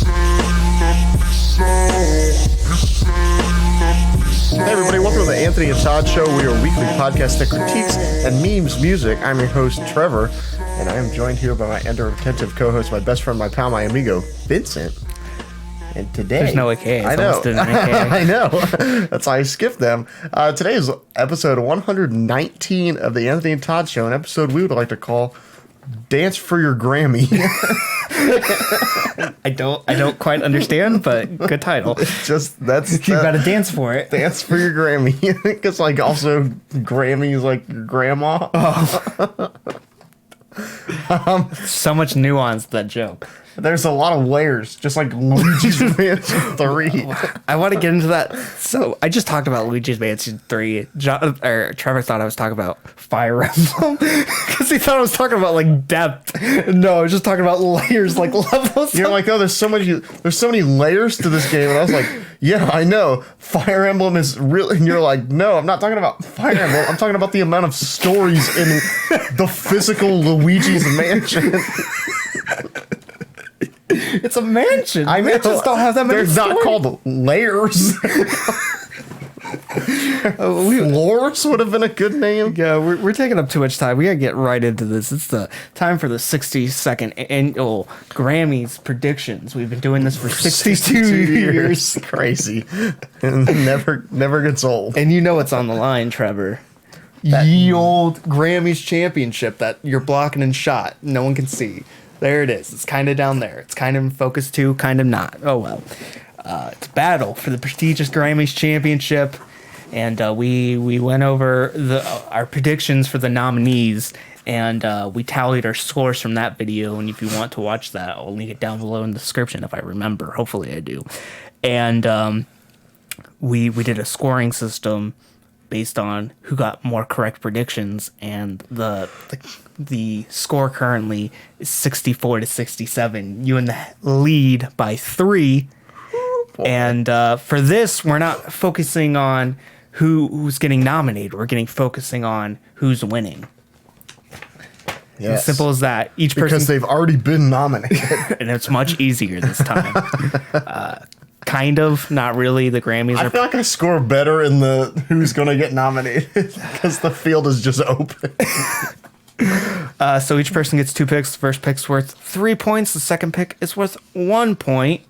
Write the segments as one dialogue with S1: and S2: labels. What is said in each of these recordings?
S1: Hey everybody, welcome to the Anthony and Todd Show. We are a weekly podcast that critiques and memes music. I'm your host, Trevor, and I am joined here by my ever-attentive co-host, my best friend, my pal, my amigo, Vincent. And today...
S2: There's no AKA.
S1: I know.
S2: I
S1: know. That's why I skipped them. Today is episode 119 of the Anthony and Todd Show, an episode we would like to call Dance for Your Grammy.
S2: I don't quite understand, but good title.
S1: That's
S2: You gotta dance for it.
S1: Dance for your Grammy. Because like also Grammy is like your grandma.
S2: So much nuance to that joke.
S1: There's a lot of layers, just like Luigi's Mansion 3.
S2: I want to get into that. So I just talked about Luigi's Mansion 3. Trevor thought I was talking about Fire Emblem because he thought I was talking about like depth. No, I was just talking about layers, like levels.
S1: You're like, oh, there's so many layers to this game, and I was like, yeah, I know. Fire Emblem is really. And you're like, no, I'm not talking about Fire Emblem. I'm talking about the amount of stories in the physical Luigi's Mansion.
S2: It's a mansion.
S1: I know.
S2: Mansions don't have that many
S1: They're
S2: stories.
S1: not called layers. Floors would have been a good name.
S2: Yeah, we're taking up too much time. We gotta get right into this. It's the time for the 62nd annual Grammys predictions. We've been doing this for 62 years.
S1: Crazy. And never gets old.
S2: And you know what's on the line, Trevor. Ye old Grammys championship that you're blocking and shot. No one can see. There it is. It's kind of down there. It's kind of in focus too, kind of not. Oh well. It's a battle for the prestigious Grammys championship, and we went over our predictions for the nominees, and we tallied our scores from that video. And if you want to watch that, I'll link it down below in the description if I remember. Hopefully I do. And we did a scoring system based on who got more correct predictions, and the score currently is 64-67. You in the lead by 3. And for this, we're not focusing on who's getting nominated. We're focusing on who's winning.
S1: Yes.
S2: As simple as that. Each person,
S1: because they've already been nominated.
S2: and it's much easier this time. Kind of, not really. The Grammys
S1: I feel like I score better in the who's going to get nominated because the field is just open.
S2: So each person gets 2 picks. The first pick's worth 3 points. The second pick is worth 1 point.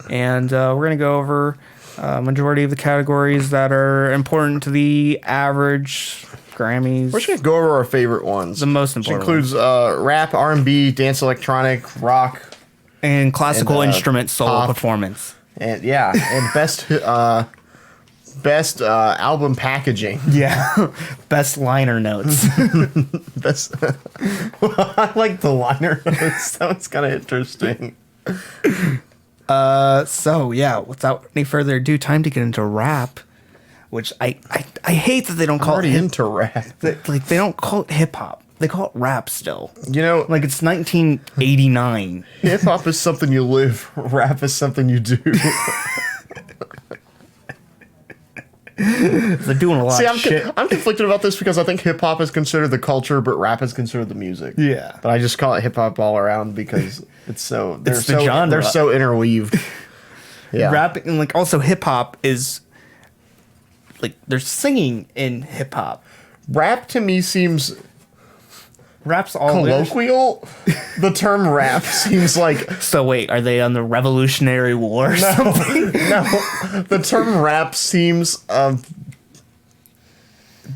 S2: And we're going to go over a majority of the categories that are important to the average Grammys.
S1: We're just going to go over our favorite ones.
S2: The most important
S1: which includes rap, R&B, dance, electronic, rock.
S2: And classical
S1: and,
S2: instrument solo
S1: pop.
S2: Performance.
S1: And yeah, and best album packaging.
S2: Yeah. Best liner notes.
S1: Best. I like the liner notes. That was kind of interesting.
S2: So yeah, without any further ado, time to get into rap, which I hate that they don't call it
S1: into rap.
S2: They don't call it hip hop. They call it rap still.
S1: You know,
S2: Like it's 1989.
S1: hip hop is something you live. Rap is something you do.
S2: They're doing a lot of shit.
S1: I'm conflicted about this because I think hip hop is considered the culture, but rap is considered the music.
S2: Yeah.
S1: But I just call it hip hop all around because it's so they're
S2: It's the genre.
S1: They're so interweaved. Yeah.
S2: Rap and like also hip hop is like they're singing in hip hop.
S1: Rap to me seems
S2: Rap's all
S1: colloquial. The term rap seems like
S2: So wait, are they on the Revolutionary War or something?
S1: no. The term rap seems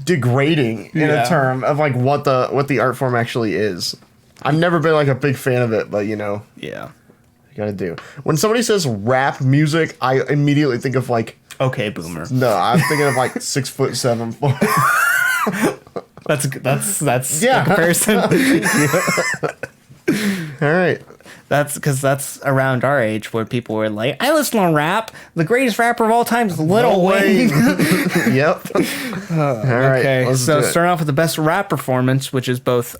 S1: degrading in a term of like what the art form actually is. I've never been like a big fan of it, but you know,
S2: Yeah.
S1: you gotta do. When somebody says rap music, I immediately think of like
S2: Okay, boomer.
S1: no, I'm thinking of like 6 foot 7 foot.
S2: That's
S1: Yeah.
S2: a comparison.
S1: All right.
S2: That's because that's around our age where people were like, I listen to rap. The greatest rapper of all time is Lil Wayne.
S1: Yep. All right.
S2: Okay,
S1: let's
S2: so
S1: do it.
S2: starting off with the best rap performance, which is both,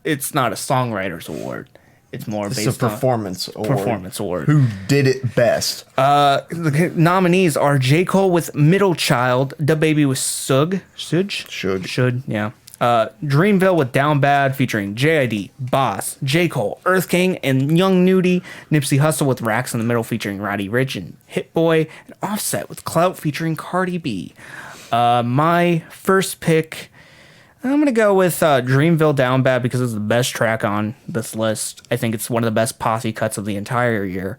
S2: it's not a songwriter's award. It's more
S1: It's
S2: based
S1: a performance
S2: on
S1: award.
S2: performance award.
S1: Who did it best?
S2: The nominees are J. Cole with Middle Child, DaBaby with Should, yeah. Dreamville with Down Bad featuring JID, Boss, J. Cole, Earth King, and Young Nudie. Nipsey Hussle with Racks in the Middle featuring Roddy Ricch and Hit Boy. And Offset with Clout featuring Cardi B. My first pick, I'm going to go with Dreamville Down Bad because it's the best track on this list. I think it's one of the best posse cuts of the entire year.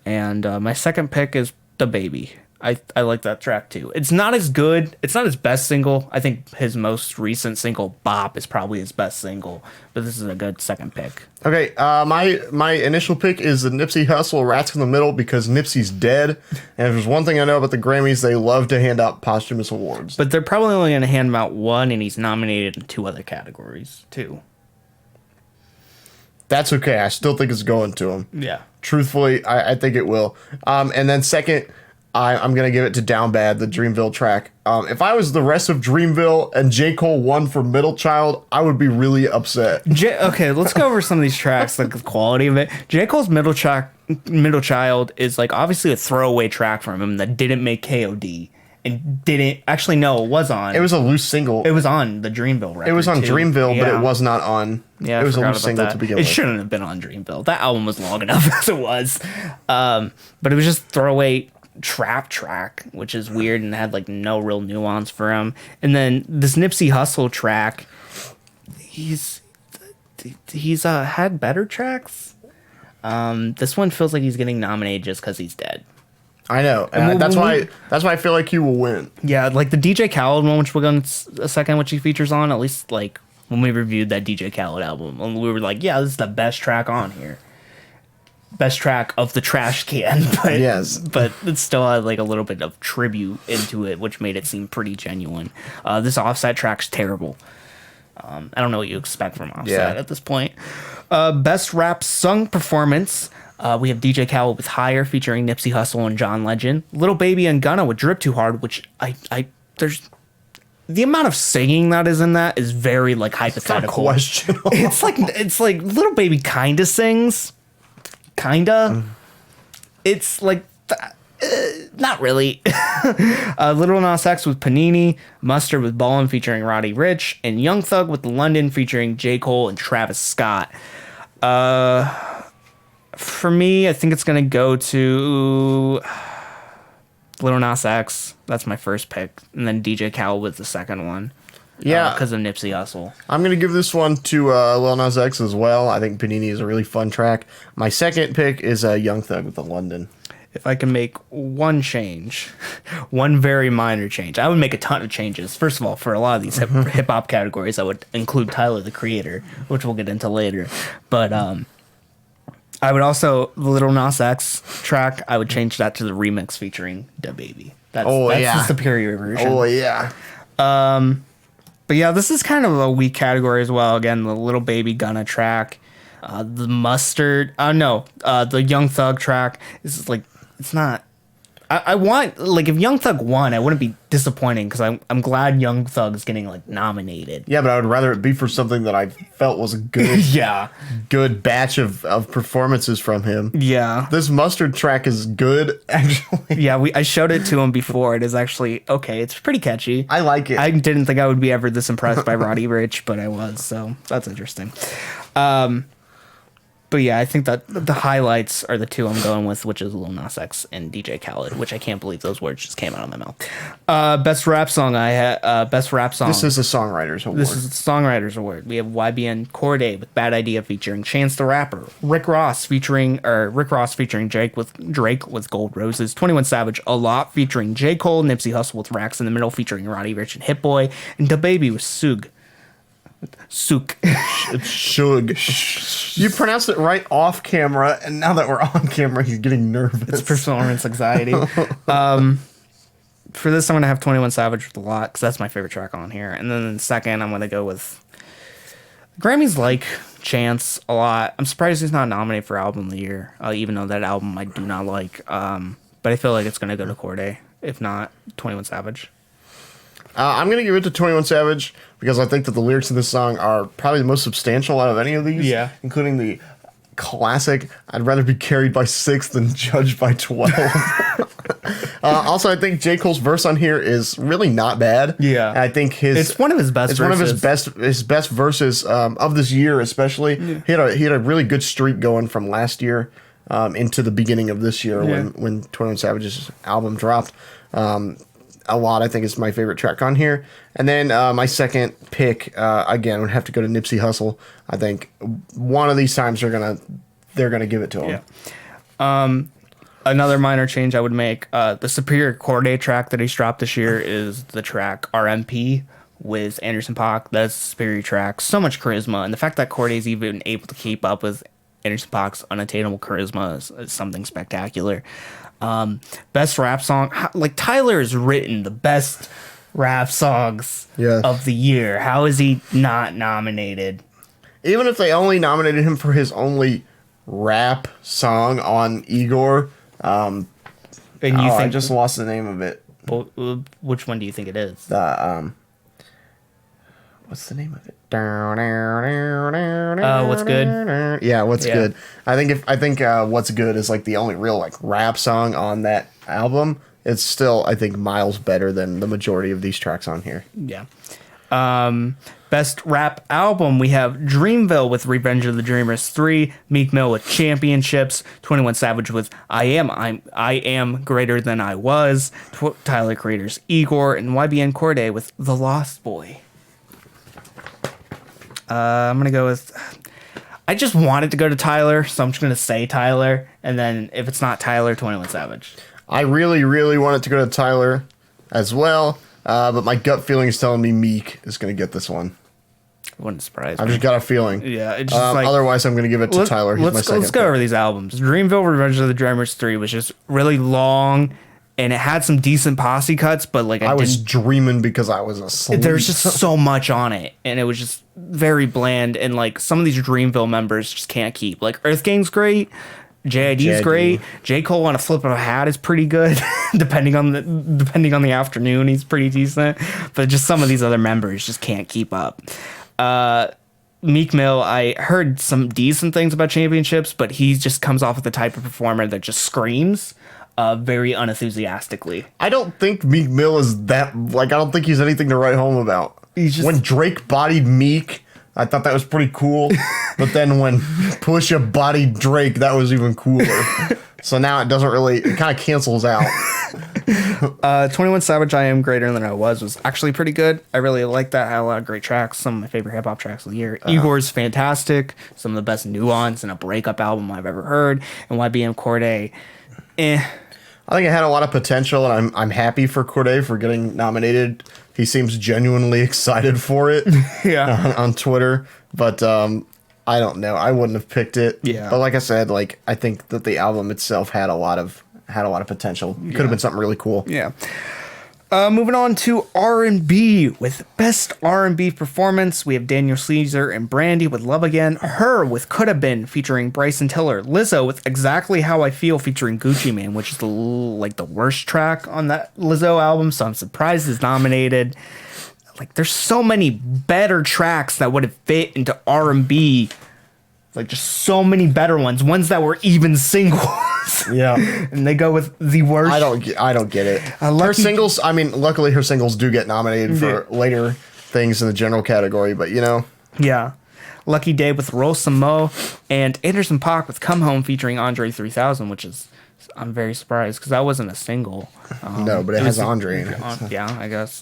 S2: And my second pick is The Baby. I like that track too. It's not as good. It's not his best single. I think his most recent single, Bop, is probably his best single. But this is a good second pick.
S1: Okay, my initial pick is the Nipsey Hussle Rats in the Middle because Nipsey's dead. And if there's one thing I know about the Grammys, they love to hand out posthumous awards.
S2: But they're probably only going to hand him out one, and he's nominated in 2 other categories too.
S1: That's okay. I still think it's going to him.
S2: Yeah.
S1: Truthfully, I think it will. And then second, I'm going to give it to Down Bad, the Dreamville track. If I was the rest of Dreamville and J. Cole won for Middle Child, I would be really upset.
S2: Okay, let's go over some of these tracks, like the quality of it. J. Cole's Middle Child is like obviously a throwaway track from him that didn't make KOD and didn't actually. No, it was on.
S1: It was a loose single.
S2: It was on the Dreamville record.
S1: It was on
S2: too.
S1: Dreamville,
S2: Yeah.
S1: but it was not on.
S2: Yeah,
S1: it was a loose single
S2: that.
S1: to begin
S2: It
S1: with.
S2: shouldn't have been on Dreamville. That album was long enough as it was, but it was just throwaway trap track, which is weird and had like no real nuance for him. And then this Nipsey Hussle track, he's had better tracks. This one feels like he's getting nominated just because he's dead.
S1: I know. That's why I feel like he will win.
S2: Yeah, like the DJ Khaled one, which we'll go in a second, which he features on. At least like when we reviewed that DJ Khaled album, we were like, yeah, this is the best track on here. Best track of the trash can, but
S1: yes,
S2: but it still had like a little bit of tribute into it, which made it seem pretty genuine. This Offset track's terrible. I don't know what you expect from Offset at this point. Best rap sung performance. We have DJ Khaled with Higher featuring Nipsey Hussle and John Legend. Little Baby and Gunna with Drip Too Hard, which there's the amount of singing that is in that is very like hypothetical.
S1: Questionable.
S2: It's like Little Baby kinda sings. Kinda. It's like not really. Little Nas X with Panini, Mustard with Ballin' featuring Roddy Ricch, and Young Thug with London featuring J. Cole and Travis Scott. For me, I think it's gonna go to Little Nas X. That's my first pick, and then DJ Khaled with the second one.
S1: Yeah,
S2: because of Nipsey Hussle.
S1: I'm going to give this one to Lil Nas X as well. I think Panini is a really fun track. My second pick is Young Thug with the London.
S2: If I can make one change, one very minor change, I would make a ton of changes. First of all, for a lot of these hip hop categories, I would include Tyler, the Creator, which we'll get into later. But I would also, the Little Nas X track, I would change that to the remix featuring DaBaby. That's the superior version.
S1: Oh, yeah.
S2: But yeah, this is kind of a weak category as well. Again, the Little Baby Gunna track, the Mustard. The Young Thug track is like, it's not. I want, like, if Young Thug won, I wouldn't be disappointing because I'm glad Young Thug's getting like nominated.
S1: Yeah, but I would rather it be for something that I felt was a good, good batch of performances from him.
S2: Yeah,
S1: this Mustard track is good, actually.
S2: Yeah, I showed it to him before. It is actually okay. It's pretty catchy.
S1: I like it.
S2: I didn't think I would be ever this impressed by Roddy Ricch, but I was. So that's interesting. But yeah, I think that the highlights are the two I'm going with, which is Lil Nas X and DJ Khaled, which I can't believe those words just came out of my mouth. Best rap song I had. Best rap song.
S1: This is the Songwriters Award.
S2: This is the Songwriters Award. We have YBN Cordae with Bad Idea featuring Chance the Rapper. Rick Ross featuring Drake with Gold Roses. 21 Savage A Lot featuring J. Cole. Nipsey Hussle with Racks in the Middle featuring Roddy Ricch and Hit Boy. And DaBaby with Sook.
S1: It's Shug. You pronounced it right off camera, and now that we're on camera, he's getting nervous.
S2: It's performance anxiety. For this, I'm going to have 21 Savage with A Lot, because that's my favorite track on here. And then second, I'm going to go with Grammys like Chance a lot. I'm surprised he's not nominated for Album of the Year, even though that album I do not like. But I feel like it's going to go to Cordae, if not 21 Savage.
S1: I'm going to give it to 21 Savage because I think that the lyrics in this song are probably the most substantial out of any of these.
S2: Yeah.
S1: Including the classic. I'd rather be carried by 6 than judged by 12. Also, I think J. Cole's verse on here is really not bad.
S2: Yeah.
S1: And I think
S2: it's one of his best.
S1: It's
S2: verses.
S1: one of his best verses of this year, especially. Yeah. He had a really good streak going from last year into the beginning of this year when 21 Savage's album dropped. A lot, I think, is my favorite track on here. And then my second pick, again, would have to go to Nipsey Hussle. I think one of these times they're gonna give it to him.
S2: Yeah. Another minor change I would make, the Superior Corday track that he's dropped this year is the track RMP with Anderson .Paak. That's a superior track. So much charisma. And the fact that Corday's even able to keep up with Anderson .Paak's unattainable charisma is something spectacular. Best rap song. Like, Tyler has written the best rap songs of the year. How is he not nominated?
S1: Even if they only nominated him for his only rap song on Igor. And you think I just lost the name of it.
S2: Which one do you think it is?
S1: What's the name of it?
S2: What's Good?
S1: Yeah, What's Good. I think What's Good is like the only real like rap song on that album. It's still, I think, miles better than the majority of these tracks on here.
S2: Yeah. Best rap album, we have Dreamville with Revenge of the Dreamers 3, Meek Mill with Championships, 21 Savage with I Am Greater Than I Was, Tyler Creator's Igor, and YBN Corday with The Lost Boy. I'm going to go with... I just wanted to go to Tyler, so I'm just going to say Tyler, and then if it's not Tyler, 21 Savage.
S1: I really, really wanted to go to Tyler as well, but my gut feeling is telling me Meek is going to get this one.
S2: Wouldn't surprise me.
S1: I've just got a feeling.
S2: Yeah, it's just
S1: otherwise I'm going to give it to Tyler. He's my second
S2: let's go over these albums. Dreamville Revenge of the Dreamers 3 was just really long, and it had some decent posse cuts, but like
S1: I was dreaming because I was asleep.
S2: There's just so much on it, and it was just very bland, and like some of these Dreamville members just can't keep. Like Earth Gang's great, JID's great, J. Cole on a flip of a hat is pretty good, depending on the afternoon, he's pretty decent. But just some of these other members just can't keep up. Meek Mill, I heard some decent things about Championships, but he just comes off with the type of performer that just screams very unenthusiastically.
S1: I don't think Meek Mill is that, like, I don't think he's anything to write home about. When Drake bodied Meek, I thought that was pretty cool. But then when Pusha bodied Drake, that was even cooler. So now it kind of cancels out.
S2: 21 Savage, I Am Greater Than I Was actually pretty good. I really liked that. Had a lot of great tracks. Some of my favorite hip hop tracks of the year. Igor's fantastic. Some of the best nuance in a breakup album I've ever heard. And YBN Corday, I
S1: think it had a lot of potential, and I'm happy for Corday for getting nominated. He seems genuinely excited for it. On Twitter, but I don't know. I wouldn't have picked it.
S2: Yeah.
S1: But like I said, like I think that the album itself had a lot of potential. Could have been something really cool.
S2: Yeah. Moving on to R&B with Best R&B Performance, we have Daniel Caesar and Brandy with Love Again, Her with Coulda Been featuring Bryson Tiller, Lizzo with Exactly How I Feel featuring Gucci Mane, which is the worst track on that Lizzo album, so I'm surprised it's nominated. Like, there's so many better tracks that would have fit into R&B. Like, just so many better ones that were even singles.
S1: Yeah.
S2: And they go with the worst.
S1: I don't get it. Her singles, I mean, luckily her singles do get nominated for later things in the general category, but you know.
S2: Yeah. Lucky Day with Rosa Mo and Anderson .Paak with Come Home featuring Andre 3000, which is, I'm very surprised because that wasn't a single.
S1: No, but it has Andre in it.
S2: Yeah, I guess.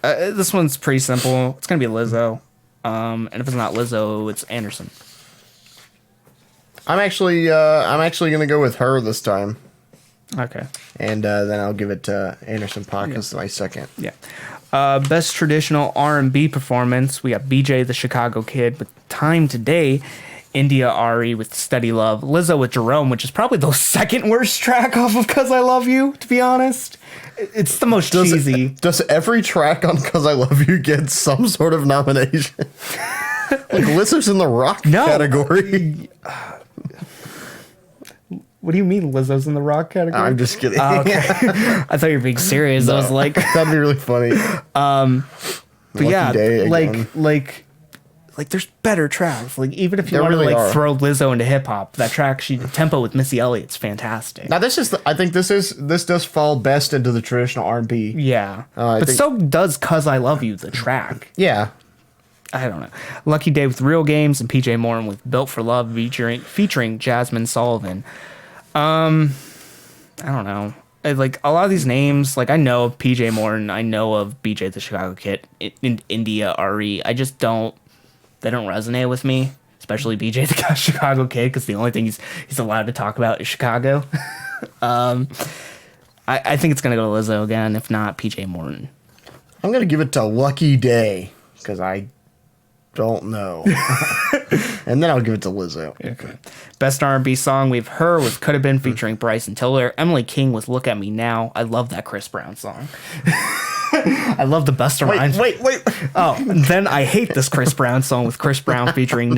S2: This one's pretty simple. It's going to be Lizzo. And if it's not Lizzo, it's Anderson.
S1: I'm actually gonna go with Her this time.
S2: Okay.
S1: And then I'll give it to Anderson .Paak as my second.
S2: Yeah. Best traditional R&B performance, we got BJ the Chicago Kid with Time Today, India Ari with Steady Love, Lizzo with Jerome, which is probably the second worst track off of 'Cause I Love You, to be honest. It's the most cheesy.
S1: Does every track on 'Cause I Love You get some sort of nomination? Like Lizzo's in the rock category.
S2: What do you mean Lizzo's in the rock category?
S1: I'm just kidding.
S2: Okay. I thought you were being serious. No, I was like...
S1: That'd be really funny.
S2: But yeah,
S1: Day
S2: like like there's better tracks. Like even if you
S1: There
S2: want
S1: really
S2: to like
S1: are.
S2: throw Lizzo into hip hop, that track she did Tempo with Missy Elliott's fantastic.
S1: Now I think this does fall best into the traditional R&B.
S2: Yeah,
S1: I
S2: but
S1: think-
S2: so does "Cause I Love You," the track.
S1: Yeah.
S2: I don't know. Lucky Day with Real Games and PJ Morton with Built for Love featuring Jasmine Sullivan. I don't know. Like a lot of these names, like I know of PJ Morton, I know of BJ the Chicago Kid, in India RE. I just don't. They don't resonate with me, especially BJ the Chicago Kid, because the only thing he's allowed to talk about is Chicago. I think it's gonna go to Lizzo again, if not PJ Morton.
S1: I'm gonna give it to Lucky Day because I don't know, and then I'll give it to Lizzo.
S2: Okay. Best R&B song we've heard with Could Have Been featuring Bryson Tiller. Emily King with Look at Me Now. I love that Chris Brown song. I love the Busta Rhymes.
S1: Wait.
S2: Oh, and then I hate this Chris Brown song with Chris Brown featuring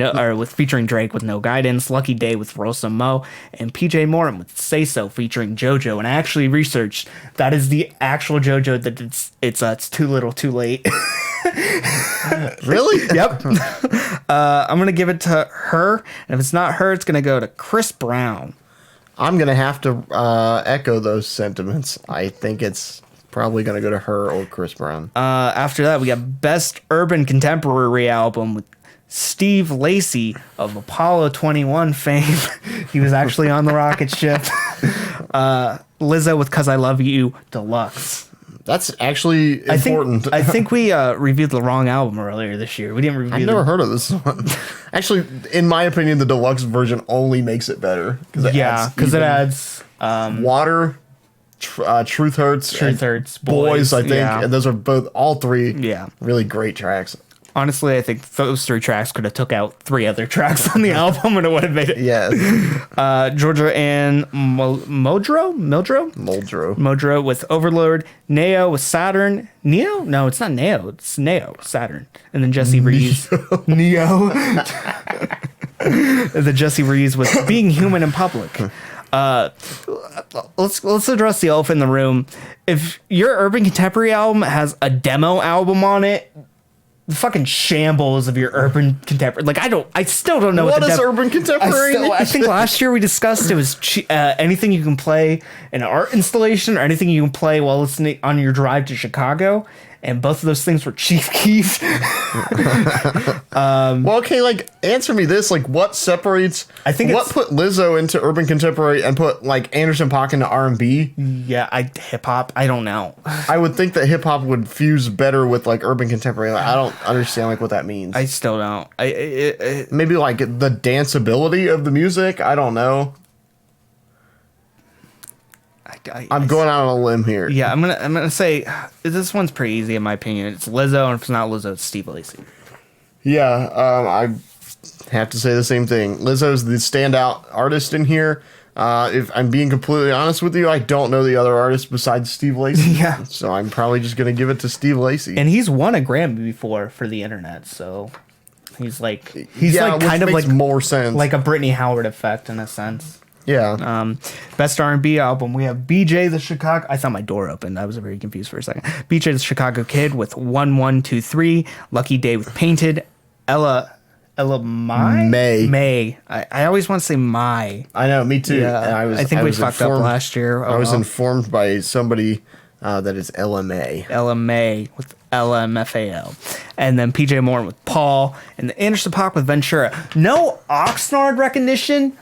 S2: Drake with No Guidance, Lucky Day with Rosa Mo, and PJ Morton with Say So featuring JoJo. And I actually researched that is the actual JoJo that it's Too Little Too Late.
S1: Really?
S2: Yep. I'm gonna give it to her, and if it's not her, it's gonna go to Chris Brown.
S1: I'm gonna have to echo those sentiments. I think it's probably gonna go to her or Chris Brown.
S2: After that, we got Best Urban Contemporary Album with Steve Lacy of Apollo 21 fame. He was actually on the rocket ship. Lizzo with Cause I Love You Deluxe.
S1: That's actually important.
S2: I think we reviewed the wrong album earlier this year. We didn't review.
S1: I've never heard of this one. Actually, in my opinion, the deluxe version only makes it better.
S2: Yeah, because it adds
S1: Water, Truth Hurts,
S2: Truth
S1: and
S2: Hurts,
S1: Boys. I think,
S2: yeah.
S1: and those are all three.
S2: Yeah.
S1: Really great tracks.
S2: Honestly, I think those three tracks could have took out three other tracks on the album and it would have made it.
S1: Yes.
S2: Georgia and Mildro with Overlord, Neo with Saturn. Neo? No, it's not Neo. It's Neo, Saturn. And then Jesse Reeves. Neo. And then Jesse Reeves with Being Human in Public. Let's address the elephant in the room. If your urban contemporary album has a demo album on it, the fucking shambles of your urban contemporary. Like I still don't know
S1: What
S2: the
S1: is urban contemporary?
S2: I think last year we discussed it was anything you can play in an art installation or anything you can play while listening on your drive to Chicago. And both of those things were Chief Keef.
S1: Well, okay, like answer me this: like, what separates?
S2: I think
S1: what put Lizzo into urban contemporary and put like Anderson .Paak into R&B?
S2: Yeah, hip hop. I don't know.
S1: I would think that hip hop would fuse better with like urban contemporary. Like, I don't understand like what that means.
S2: I still don't.
S1: Maybe like the danceability of the music. I don't know. I'm going out on a limb here.
S2: Yeah, I'm gonna say this one's pretty easy in my opinion. It's Lizzo, and if it's not Lizzo, it's Steve Lacy.
S1: Yeah, I have to say the same thing. Lizzo's the standout artist in here. If I'm being completely honest with you, I don't know the other artists besides Steve Lacy.
S2: Yeah.
S1: So I'm probably just gonna give it to Steve Lacy.
S2: And he's won a Grammy before for the internet, so he's like
S1: which
S2: kind of
S1: makes
S2: like
S1: more sense.
S2: like a Brittany Howard effect in a sense.
S1: Yeah.
S2: Best R&B album, we have BJ the Chicago. I thought my door opened. I was very confused for a second. BJ the Chicago Kid with 1123, Lucky Day with Painted, Ella May. I always want to say My.
S1: I know, me too.
S2: Yeah,
S1: And
S2: I think we
S1: was
S2: fucked up
S1: informed-
S2: last year.
S1: I was informed by somebody that is LMA.
S2: Ella May with LMFAO. And then PJ Morton with Paul. And the Anderson .Paak with Ventura. No Oxnard recognition.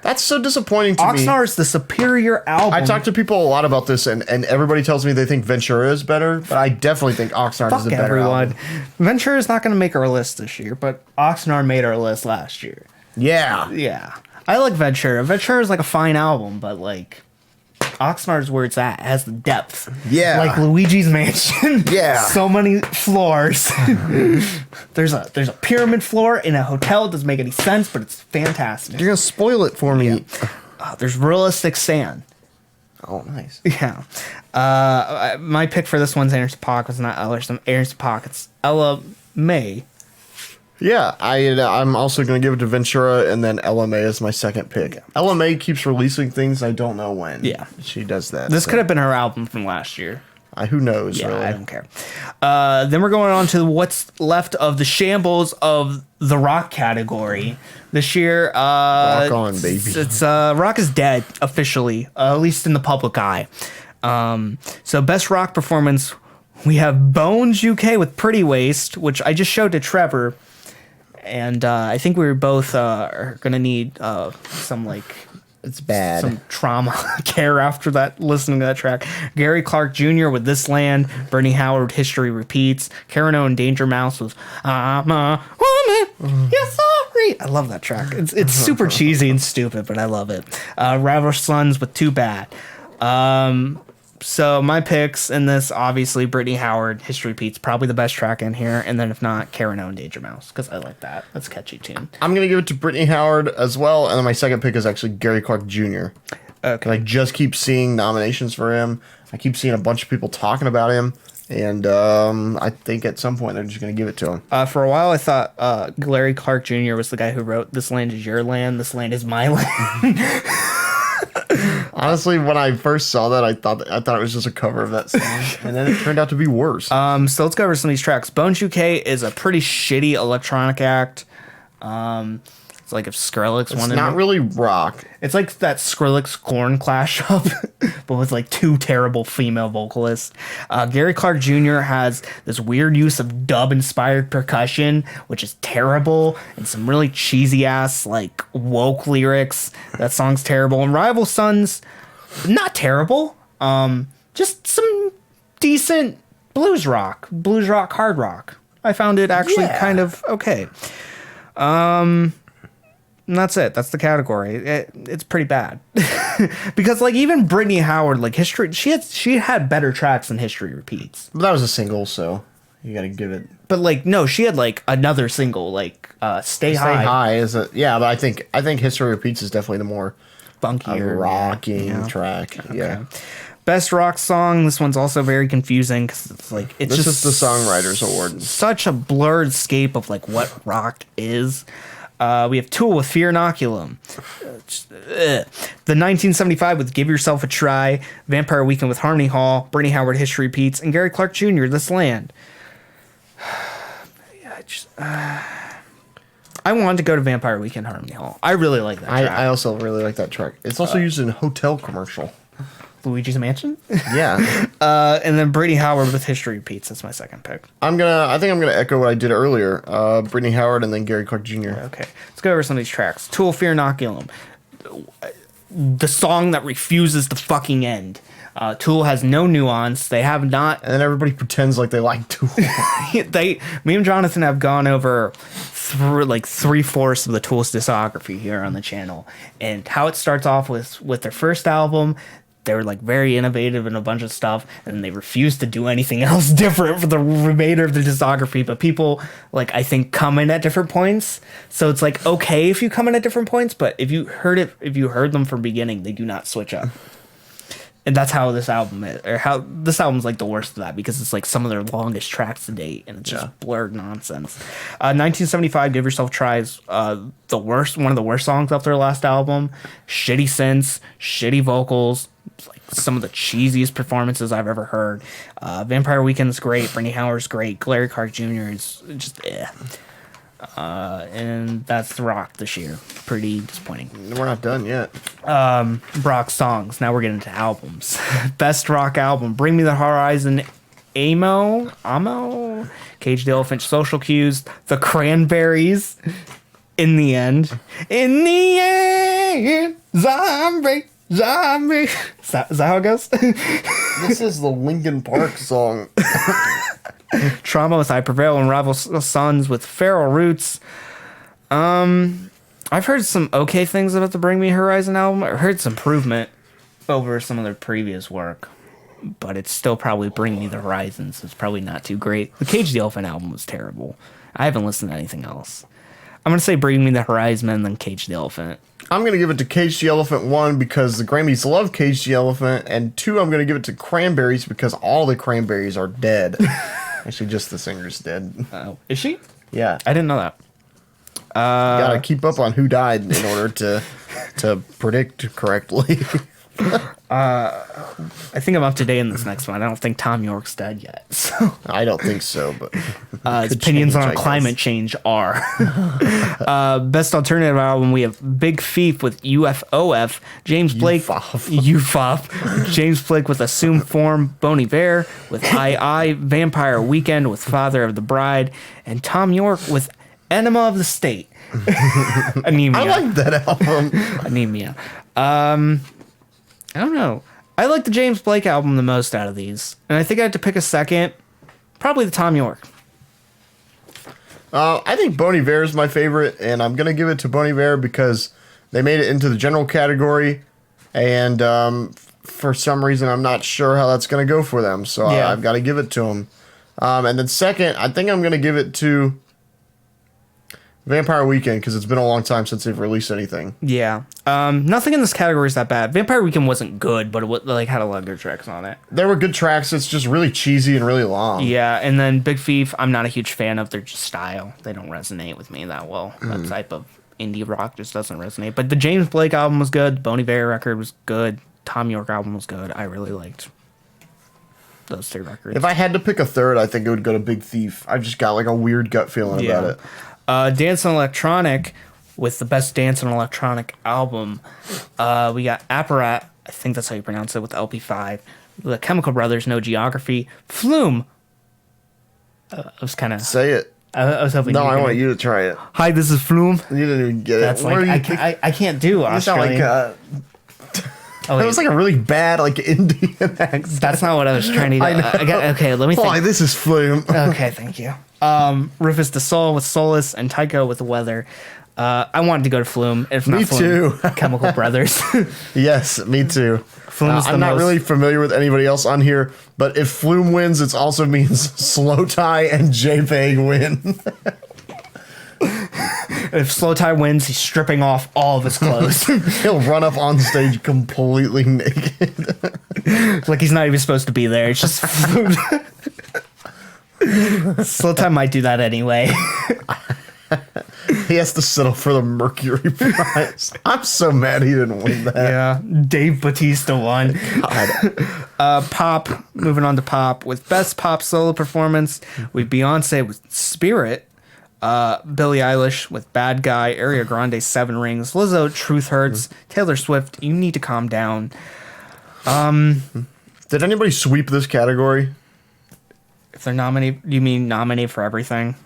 S1: That's so disappointing to me.
S2: Oxnard is the superior album.
S1: I talk to people a lot about this, and everybody tells me they think Ventura is better, but I definitely think Oxnard is
S2: Fuck
S1: the better
S2: everyone.
S1: album.
S2: Ventura is not going to make our list this year, but Oxnard made our list last year.
S1: Yeah.
S2: Yeah. I like Ventura. Ventura is like a fine album, but like Oxnard's where it's at. It has the depth.
S1: Yeah.
S2: Like Luigi's Mansion.
S1: Yeah.
S2: So many floors. There's a pyramid floor in a hotel. It doesn't make any sense, but it's fantastic.
S1: You're going to spoil it for me.
S2: There's realistic sand.
S1: Oh, nice.
S2: Yeah. My pick for this one's Anderson .Paak. It's not Anderson .Paak. It's Ella May.
S1: Yeah, I'm also going to give it to Ventura, and then LMA is my second pick. LMA keeps releasing things. I don't know when.
S2: Yeah.
S1: She does that.
S2: This could have been her album from last year.
S1: Who knows,
S2: Yeah,
S1: really?
S2: I don't care. Then we're going on to what's left of the shambles of the rock category this year.
S1: Rock on, baby.
S2: It's rock is dead officially, at least in the public eye. So best rock performance, we have Bones UK with Pretty Waste, which I just showed to Trevor, and I think we both are gonna need some
S1: It's bad.
S2: some trauma care after that, listening to that track. Gary Clark Jr. with This Land, Bernie Howard, History Repeats, Karen O and Danger Mouse with I'm a woman, yeah, sorry. I love that track. It's super cheesy and stupid, but I love it. Rival Sons with Too Bad. So my picks in this, obviously, Brittany Howard, History Repeats, probably the best track in here. And then if not, Karen O and Danger Mouse, because I like that. That's a catchy tune.
S1: I'm going to give it to Brittany Howard as well. And then my second pick is actually Gary Clark Jr.
S2: Okay.
S1: I just keep seeing nominations for him. I keep seeing a bunch of people talking about him. And I think at some point they're just going to give it to him.
S2: For a while, I thought Gary Clark Jr. was the guy who wrote This Land Is Your Land, This Land Is My Land.
S1: Honestly, when I first saw that, I thought it was just a cover of that song, and then it turned out to be worse.
S2: So let's go over some of these tracks. Bones UK is a pretty shitty electronic act. It's like if Skrillex
S1: It's
S2: wanted.
S1: not really rock.
S2: It's like that Skrillex Korn clash up, but with like two terrible female vocalists. Gary Clark Jr. has this weird use of dub-inspired percussion, which is terrible, and some really cheesy ass like woke lyrics. That song's terrible. And Rival Sons, not terrible. Just some decent blues rock, hard rock. I found it actually kind of okay. And that's it. That's the category. It's pretty bad. Because like even Brittany Howard, like History, she had better tracks than History Repeats.
S1: But that was a single, so you got to give it.
S2: But like no, she had like another single, like Stay High.
S1: Stay High is a but I think History Repeats is definitely the more
S2: Funkier,
S1: rocking track. Okay. Yeah.
S2: Best rock song. This one's also very confusing because it's like
S1: This is the Songwriters Award.
S2: Such a blurred scape of like what rock is. We have Tool with Fear Inoculum. The 1975 with Give Yourself a Try. Vampire Weekend with Harmony Hall. Brittany Howard, History Repeats. And Gary Clark Jr., This Land. I wanted to go to Vampire Weekend, Harmony Hall. I really like that track.
S1: I also really like that track. It's also used in a hotel commercial.
S2: Luigi's Mansion?
S1: Yeah.
S2: And then Brittany Howard with History Repeats. That's my second pick.
S1: I think I'm gonna echo what I did earlier. Brittany Howard and then Gary Clark Jr.
S2: Okay. Let's go over some of these tracks. Tool, Fear Inoculum. The song that refuses to fucking end. Tool has no nuance. They have not.
S1: And then everybody pretends like they like Tool.
S2: Me and Jonathan have gone over through like 3/4 of the Tool's discography here on the channel, and how it starts off with their first album. They were like very innovative in a bunch of stuff, and they refused to do anything else different for the remainder of the discography. But people like I think come in at different points, so it's like okay if you come in at different points, but if you heard them from beginning, they do not switch up. And that's how this album is, or how this album's like the worst of that, because it's like some of their longest tracks to date, and it's just blurred nonsense. 1975, Give Yourself Tries, one of the worst songs off their last album. Shitty synths, shitty vocals, like some of the cheesiest performances I've ever heard. Vampire Weekend's great, Brittany Howard's great, Gary Clark Jr. is just and that's the rock this year. Pretty disappointing.
S1: We're not done yet.
S2: Rock songs. Now we're getting to albums. Best rock album: Bring Me the Horizon, Amo, Cage the Elephant, Social Cues, The Cranberries. In the end, zombie. Is that how it goes?
S1: This is the Linkin Park song.
S2: Trauma with I Prevail and Rival Sons with Feral Roots. I've heard some okay things about the Bring Me Horizon album. I heard some improvement over some of their previous work, but it's still probably Bring Me the Horizon, so it's probably not too great. The Cage the Elephant album was terrible. I haven't listened to anything else. I'm going to say Bring Me the Horizon and then Cage the Elephant.
S1: I'm going to give it to Cage the Elephant, 1, because the Grammys love Cage the Elephant, and 2, I'm going to give it to Cranberries because all the Cranberries are dead. Actually, just the singer's dead.
S2: Oh, is she?
S1: Yeah.
S2: I didn't know that.
S1: You gotta keep up on who died in order to predict correctly.
S2: I think I'm up to date in this next one. I don't think Tom York's dead yet. So
S1: I don't think so, but
S2: his opinions
S1: change,
S2: on
S1: I
S2: climate change are. Best alternative album, we have Big Thief with UFOF, James Blake, UFOF, James Blake with Assumed Form, Bon Iver with I, Vampire Weekend with Father of the Bride, and Tom York with Enema of the State. Anemia.
S1: I like that album.
S2: Anemia. I don't know. I like the James Blake album the most out of these. And I think I had to pick a second. Probably the Tom York.
S1: I think Bon Iver is my favorite, and I'm going to give it to Bon Iver because they made it into the general category, and for some reason I'm not sure how that's going to go for them, so
S2: Yeah.
S1: I've got to give it to them. And then second, I think I'm going to give it to Vampire Weekend because it's been a long time since they've released anything.
S2: Yeah. Nothing in this category is that bad. Vampire Weekend wasn't good, but it had a lot of good tracks on it.
S1: There were good tracks. It's just really cheesy and really long.
S2: Yeah, and then Big Thief, I'm not a huge fan of their style. They don't resonate with me that well. That type of indie rock just doesn't resonate. But the James Blake album was good. The Bon Iver record was good. Tom York album was good. I really liked those three records.
S1: If I had to pick a third, I think it would go to Big Thief. I've just got like a weird gut feeling about it.
S2: Dance and Electronic with the best dance and electronic album. We got Apparat, I think that's how you pronounce it, with LP5. The Chemical Brothers, No Geography. Flume. I was kind of...
S1: Say it.
S2: I was hoping...
S1: No, I want you to try it.
S2: Hi, this is Flume.
S1: You didn't even get it.
S2: That's
S1: What
S2: like...
S1: are you
S2: I can't do
S1: You sound
S2: Australian.
S1: like...
S2: Oh,
S1: That was like a really bad, like, Indian accent.
S2: that's not what I was trying to do.
S1: I know.
S2: Okay, let me think.
S1: Hi, this is Flume.
S2: Okay, thank you. Rufus the Soul with Solace and Tycho with Weather. I wanted to go to Flume. If not
S1: Me
S2: Flume,
S1: too.
S2: Chemical Brothers.
S1: Yes, me too.
S2: Flume is the
S1: I'm not
S2: most-
S1: really familiar with anybody else on here, but if Flume wins, it also means Slow Tie and JPEG win.
S2: If Slow Tie wins, he's stripping off all of his clothes.
S1: He'll run up on stage completely naked.
S2: Like he's not even supposed to be there. It's just Slow Tie might do that anyway.
S1: He has to settle for the Mercury Prize. I'm so mad he didn't win that.
S2: Yeah, Dave Bautista won. Pop. Moving on to pop with best pop solo performance. We Beyonce with Spirit. Billie Eilish with Bad Guy. Ariana Grande, Seven Rings. Lizzo, Truth Hurts. Taylor Swift, You Need to Calm Down.
S1: Did anybody sweep this category?
S2: If they're nominated, you mean nominated for everything?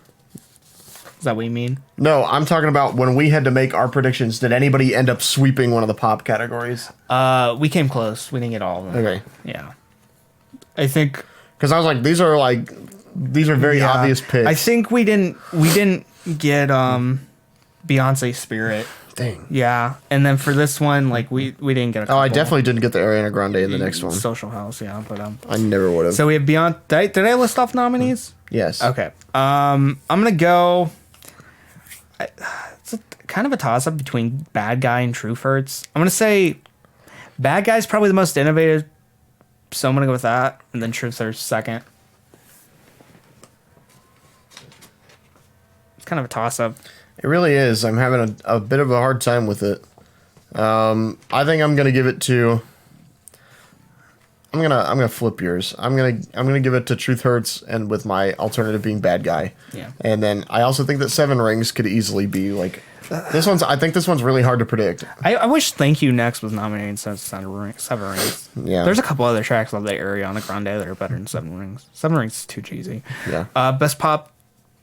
S2: Is that what you mean?
S1: No, I'm talking about when we had to make our predictions. Did anybody end up sweeping one of the pop categories?
S2: We came close. We didn't get all of them.
S1: Okay.
S2: Yeah. I think
S1: Because I was like, these are very
S2: yeah,
S1: obvious picks.
S2: I think we didn't get Beyonce Spirit.
S1: Dang.
S2: Yeah. And then for this one, like we didn't get a couple.
S1: Oh, I definitely didn't get the Ariana Grande in the next one.
S2: Social House, yeah, but
S1: I never would have.
S2: so we have Beyonce. Did I list off nominees?
S1: Yes.
S2: Okay. I'm gonna go. It's kind of a toss up between Bad Guy and Truth Hurts. I'm gonna say Bad Guy's probably the most innovative, so I'm gonna go with that, and then Truth Hurts second. It's kind of a toss up.
S1: It really is. I'm having a bit of a hard time with it. I think I'm gonna give it to. I'm gonna flip yours. I'm gonna give it to Truth Hurts, and with my alternative being Bad Guy.
S2: Yeah.
S1: And then I also think that Seven Rings could easily be like this one's. I think this one's really hard to predict.
S2: I wish Thank You Next was nominated instead of Seven Rings.
S1: Yeah.
S2: There's a couple other tracks on the Ariana Grande that are better than Seven Rings. Seven Rings is too cheesy.
S1: Yeah.
S2: Best pop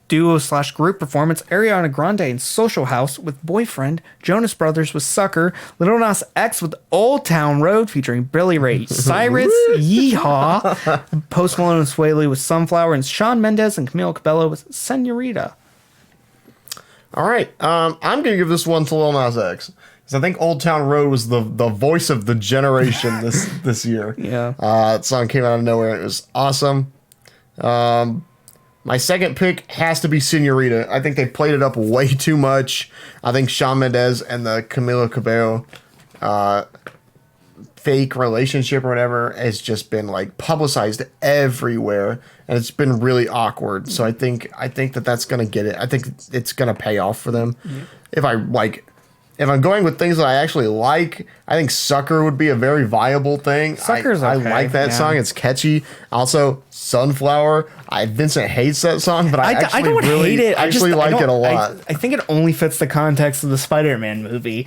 S2: duo/group performance: Ariana Grande in Social House with Boyfriend, Jonas Brothers with Sucker, Lil Nas X with Old Town Road featuring Billy Ray Cyrus, Yeehaw, Post Malone and Sway Lee with Sunflower, and Shawn Mendes and Camila Cabello with Senorita.
S1: All right. I'm gonna give this one to Lil Nas X because I think Old Town Road was the voice of the generation this year.
S2: Yeah.
S1: That song came out of nowhere and it was awesome. My second pick has to be Senorita. I think they played it up way too much. I think Shawn Mendes and the Camila Cabello fake relationship or whatever has just been like publicized everywhere, and it's been really awkward. So I think that that's gonna get it. I think it's gonna pay off for them. If I like, if I'm going with things that I actually like, I think Sucker would be a very viable thing.
S2: Sucker's
S1: I
S2: okay,
S1: like that
S2: yeah.
S1: song. It's catchy. Also, Sunflower. Vincent hates that song, but I actually
S2: don't
S1: really
S2: hate it.
S1: actually like it a lot.
S2: I think it only fits the context of the Spider-Man movie.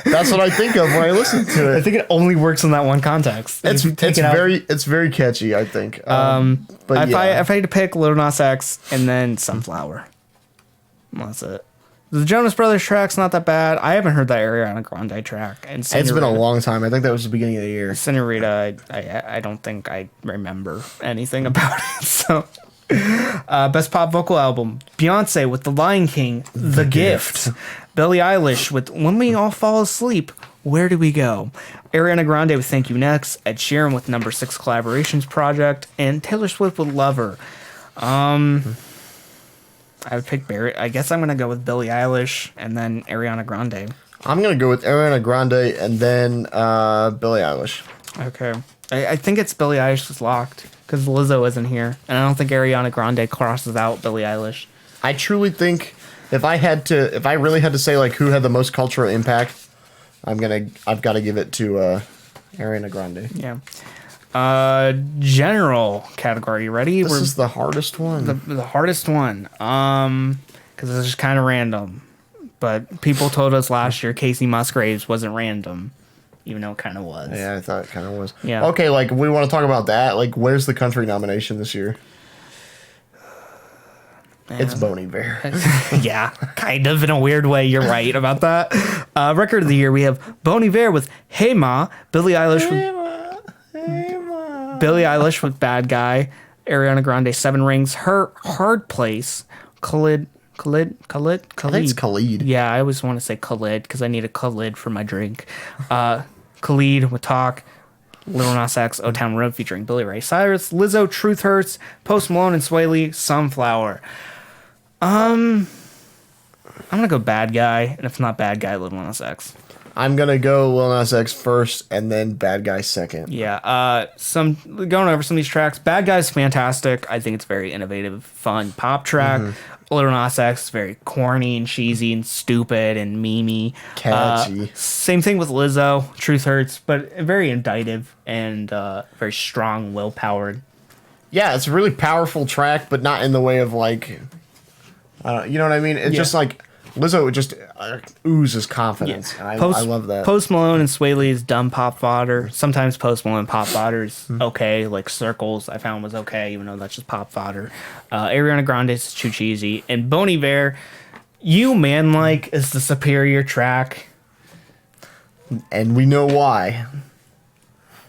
S1: That's what I think of when I listen to it.
S2: I think it only works in that one context.
S1: It's very catchy, I think. But
S2: if I had to pick Lil Nas X and then Sunflower, that's it. The Jonas Brothers track's not that bad. I haven't heard that Ariana Grande track. And
S1: it's been a long time. I think that was the beginning of the year.
S2: Senorita, I don't think I remember anything about it. So, best pop vocal album: Beyonce with The Lion King, The Gift. Billie Eilish with When We All Fall Asleep, Where Do We Go? Ariana Grande with Thank You Next. Ed Sheeran with Number 6 Collaborations Project, and Taylor Swift with Lover. I would pick Barrett. I guess I'm gonna go with Billie Eilish and then Ariana Grande.
S1: I'm gonna go with Ariana Grande and then Billie Eilish.
S2: Okay. I think it's Billie Eilish is locked because Lizzo isn't here, and I don't think Ariana Grande crosses out Billie Eilish.
S1: I truly think if I really had to say like who had the most cultural impact, I've got to give it to Ariana Grande.
S2: Yeah. General category. You ready?
S1: This is the hardest one.
S2: The hardest one. Because it's just kind of random. But people told us last year Casey Musgraves wasn't random, even though it kind of was.
S1: Yeah, I thought it kind of was.
S2: Yeah.
S1: Okay, like we want to talk about that. Like, where's the country nomination this year? It's Bon Iver.
S2: Yeah, kind of in a weird way. You're right about that. Record of the year, we have Bon Iver with Hey Ma, Billie Eilish with Bad Guy, Ariana Grande, Seven Rings, Her Hard Place, Khalid.
S1: I think it's Khalid.
S2: Yeah, I always want to say Khalid because I need a Khalid for my drink. Khalid with Talk, Lil Nas X, O-Town Road featuring Billy Ray Cyrus, Lizzo, Truth Hurts, Post Malone and Sway Lee, Sunflower. I'm gonna go Bad Guy, and if not Bad Guy, Lil Nas X.
S1: I'm gonna go Lil Nas X first, and then Bad Guy second.
S2: Yeah. Going over some of these tracks. Bad Guy's fantastic. I think it's very innovative, fun pop track. Lil Nas X is very corny and cheesy and stupid and memey.
S1: Catchy.
S2: Same thing with Lizzo. Truth Hurts, but very indictive and very strong, will-powered.
S1: Yeah, it's a really powerful track, but not in the way of like, you know what I mean? It's just like Lizzo just oozes confidence.
S2: Yeah.
S1: And I love that.
S2: Post Malone and Sway Lee's dumb pop fodder. Sometimes Post Malone pop fodder's okay. Like Circles, I found was okay, even though that's just pop fodder. Ariana Grande's too cheesy. And Bon Iver, You Man Like is the superior track.
S1: And we know why.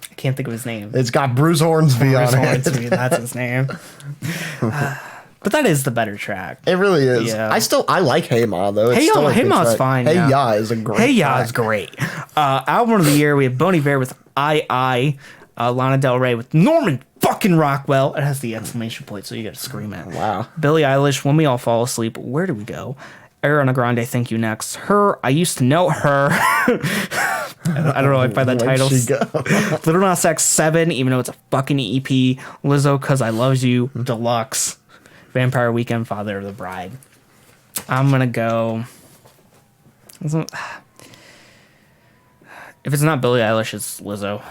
S2: I can't think of his name.
S1: It's got Bruce Hornsby
S2: Bruce
S1: on
S2: Hornsby,
S1: it.
S2: that's his name. But that is the better track.
S1: It really is.
S2: Yeah.
S1: I like Hey Ma though. It's
S2: Hey
S1: still
S2: Ya,
S1: a
S2: Hey
S1: good
S2: Ma's
S1: track.
S2: fine.
S1: Hey
S2: Yeah.
S1: Ya is a great.
S2: Hey Ya
S1: track.
S2: is great. Album of the year, we have Bon Iver with I. Lana Del Rey with Norman fucking Rockwell. It has the exclamation point, so you gotta scream it.
S1: Wow.
S2: Billie Eilish, When We All Fall Asleep, Where Do We Go? Ariana Grande, Thank You Next. Her, I Used to Know Her. I don't know if by that title. Lil Nas X 7, even though it's a fucking EP. Lizzo, Cause I Loves You, Deluxe. Vampire Weekend, Father of the Bride. I'm gonna go. If it's not Billie Eilish, it's Lizzo.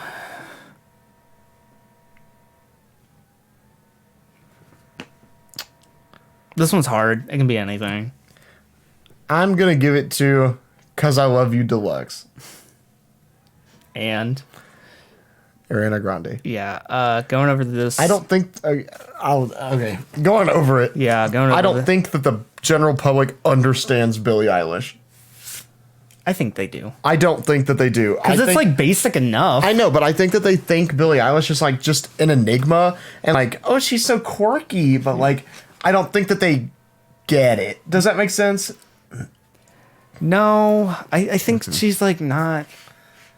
S2: This one's hard. It can be anything.
S1: I'm gonna give it to Cause I Love You Deluxe.
S2: And
S1: Ariana Grande.
S2: yeah, going over this.
S1: I don't think. Okay, going over it.
S2: Yeah, going over
S1: I don't think that the general public understands Billie Eilish.
S2: I think they do.
S1: I don't think that they do.
S2: Because it's like basic enough.
S1: I know, but I think that they think Billie Eilish is like just an enigma and like, oh, she's so quirky, but like, I don't think that they get it. Does that make sense?
S2: No, I think she's like not.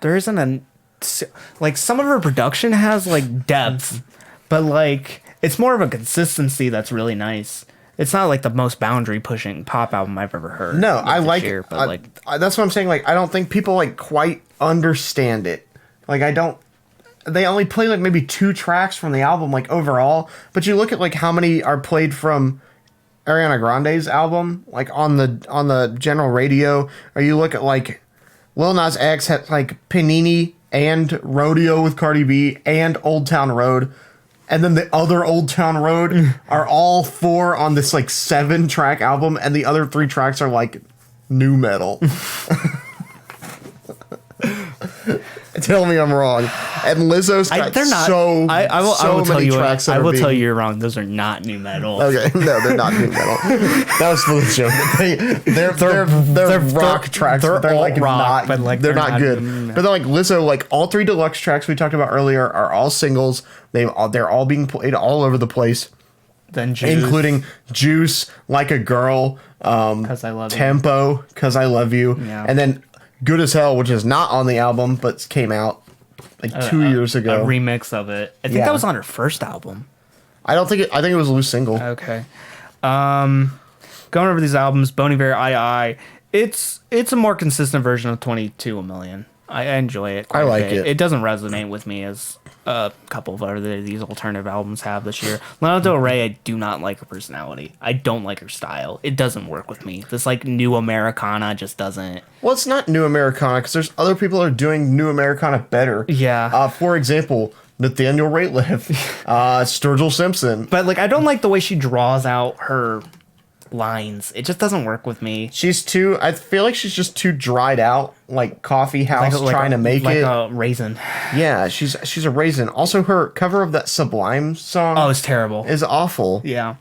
S2: There isn't a. Like some of her production has like depth, but like it's more of a consistency that's really nice. It's not like the most boundary pushing pop album I've ever heard.
S1: No, I like
S2: year,
S1: it.
S2: but
S1: That's what I'm saying. Like, I don't think people like quite understand it. Like, I don't. They only play like maybe 2 tracks from the album, like overall. But you look at like how many are played from Ariana Grande's album, like on the general radio, or you look at like Lil Nas X had like Panini and Rodeo with Cardi B and Old Town Road, and then the other Old Town Road are all 4 on this like 7-track album, and the other 3 tracks are like new metal. Tell me I'm wrong. And Lizzo's got
S2: they're not. I will tell you. I will tell you you're wrong. Those are not new metal.
S1: Okay, no, they're not new metal. That was for the joke. They're rock tracks. They're like rock, not, but like they're not good. But they're like Lizzo. Like all 3 deluxe tracks we talked about earlier are all singles. They're all being played all over the place.
S2: Then Juice.
S1: Including Juice, Like a Girl,
S2: 'Cause I Love You.
S1: Tempo, 'Cause I Love You, and then Good as Hell, which is not on the album, but came out like 2 years ago.
S2: A remix of it. I think that was on her first album.
S1: I think it was a loose single.
S2: Okay. Going over these albums, Bon Iver, I. It's a more consistent version of 22 A Million. I enjoy it.
S1: I like it.
S2: It doesn't resonate with me as a couple of other these alternative albums have this year. Lana Del Rey, I do not like her personality. I don't like her style. It doesn't work with me. This like new Americana just doesn't.
S1: Well, it's not new Americana because there's other people that are doing new Americana better.
S2: Yeah.
S1: For example, Nathaniel Rateliff, Sturgill Simpson.
S2: But like, I don't like the way she draws out her lines. It just doesn't work with me.
S1: I feel like she's just too dried out, like coffee house trying to make it.
S2: Like a raisin.
S1: Yeah, she's a raisin. Also, her cover of that Sublime song.
S2: Oh, it's terrible.
S1: Is awful.
S2: Yeah.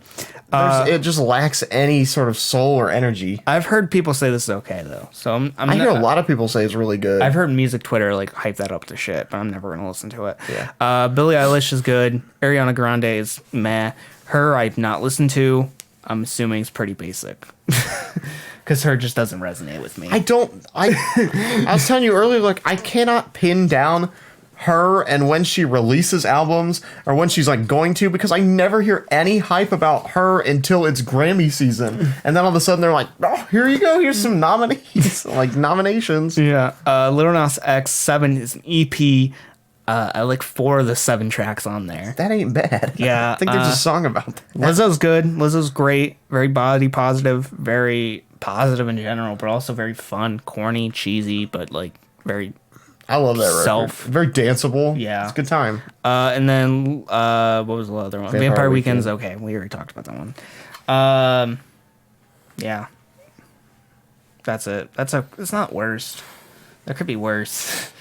S1: It just lacks any sort of soul or energy.
S2: I've heard people say this is okay though, so
S1: I hear a lot of people say it's really good.
S2: I've heard music Twitter like hype that up to shit, but I'm never gonna listen to it.
S1: Yeah.
S2: Billie Eilish is good. Ariana Grande is meh. Her I've not listened to. I'm assuming it's pretty basic, because her just doesn't resonate with me.
S1: I was telling you earlier, like I cannot pin down her and when she releases albums or when she's like going to, because I never hear any hype about her until it's Grammy season, and then all of a sudden they're like, oh, here you go, here's some nominees, like nominations.
S2: Yeah. Lil Nas X 7 is an EP. I like 4 of the 7 tracks on there.
S1: That ain't bad.
S2: Yeah.
S1: I think there's a song about that.
S2: Lizzo's good. Lizzo's great. Very body positive. Very positive in general, but also very fun, corny, cheesy, but like very.
S1: I love that record. Very danceable.
S2: Yeah.
S1: It's a good time.
S2: And then what was the other one? Vampire Weekend's okay. We already talked about that one. Yeah. That's it. It's not worst. There could be worse.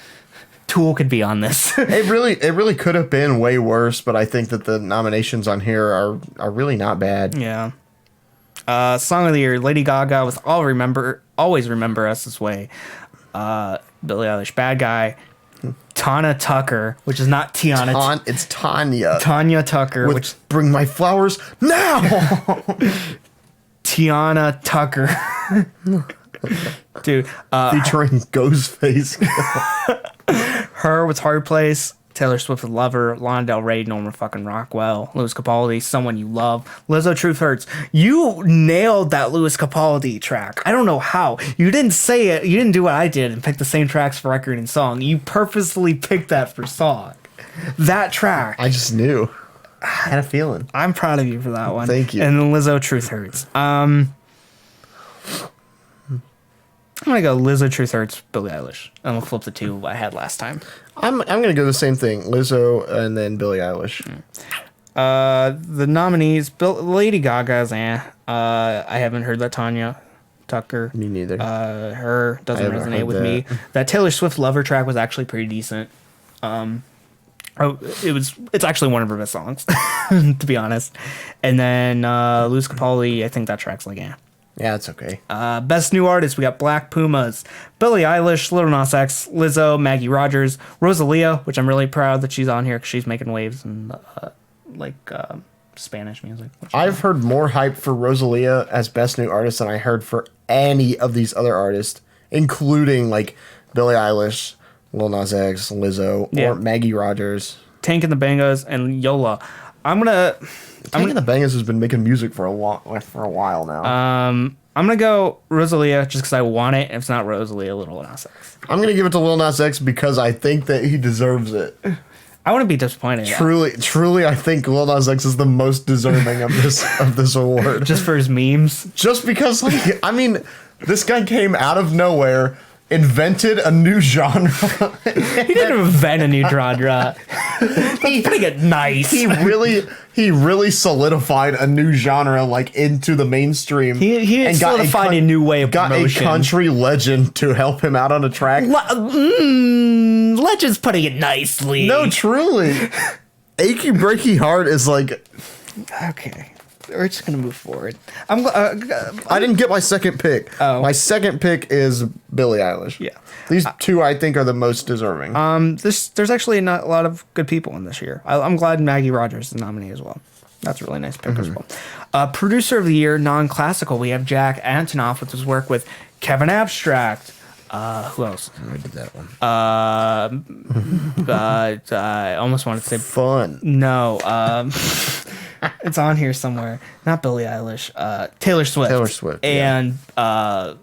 S2: Tool could be on this.
S1: It really could have been way worse, but I think that the nominations on here are really not bad.
S2: Yeah. Song of the Year, Lady Gaga with Always Remember Us This Way. Billie Eilish, Bad Guy. Tana Tucker, which is not Tiana.
S1: It's Tanya.
S2: Tanya Tucker,
S1: which Bring My Flowers Now.
S2: Tiana Tucker. Dude.
S1: Featuring Ghostface.
S2: Her with Hard Place. Taylor Swift with Lover, Lana Del Rey, Norman fucking Rockwell, Louis Capaldi, Someone You Love, Lizzo, Truth Hurts. You nailed that Louis Capaldi track. I don't know how. You didn't say it. You didn't do what I did and pick the same tracks for record and song. You purposely picked that for song. That track.
S1: I just knew. I had a feeling.
S2: I'm proud of you for that one.
S1: Thank you.
S2: And then Lizzo, Truth Hurts. I'm gonna go Lizzo, Truth Hurts, Billie Eilish. I'm gonna flip the 2 I had last time.
S1: I'm gonna go the same thing, Lizzo and then Billie Eilish.
S2: The nominees, Lady Gaga's I haven't heard that Tanya Tucker.
S1: Me neither.
S2: Her doesn't resonate with me. That Taylor Swift Lover track was actually pretty decent. It's actually one of her best songs, to be honest. And then Louis Capaldi, I think that track's like
S1: Yeah, it's okay.
S2: Best New Artist, we got Black Pumas, Billie Eilish, Lil Nas X, Lizzo, Maggie Rogers, Rosalia, which I'm really proud that she's on here because she's making waves in Spanish music.
S1: I've heard more hype for Rosalia as Best New Artist than I heard for any of these other artists, including like Billie Eilish, Lil Nas X, Lizzo, or Maggie Rogers.
S2: Tank and the Bangos, and Yola.
S1: Tank and the Bangos has been making music for a while now.
S2: I'm gonna go Rosalia just because I want it. If it's not Rosalia, Lil Nas X.
S1: I'm gonna give it to Lil Nas X because I think that he deserves it.
S2: I wouldn't be disappointed.
S1: Truly, I think Lil Nas X is the most deserving of this award.
S2: Just for his memes.
S1: Just because, like, I mean, this guy came out of nowhere, invented a new genre.
S2: He didn't invent a new genre. That's putting it nice.
S1: He really solidified a new genre, like, into the mainstream.
S2: He solidified a new way of
S1: Got
S2: promotion.
S1: a country legend to help him out on a track.
S2: Legend's putting it nicely.
S1: No, truly. Achy Breaky Heart is like...
S2: Okay. We're just going to move forward.
S1: I didn't get my second pick.
S2: Oh.
S1: My second pick is Billie Eilish.
S2: Yeah.
S1: These two, I think, are the most deserving.
S2: There's actually not a lot of good people in this year. I'm glad Maggie Rogers is nominated as well. That's a really nice pick as well. Producer of the year, non-classical, we have Jack Antonoff with his work with Kevin Abstract. Who else?
S1: I did that one.
S2: I almost wanted to say...
S1: Fun.
S2: No. It's on here somewhere. Not Billie Eilish. Taylor Swift.
S1: Taylor Swift.
S2: And Lana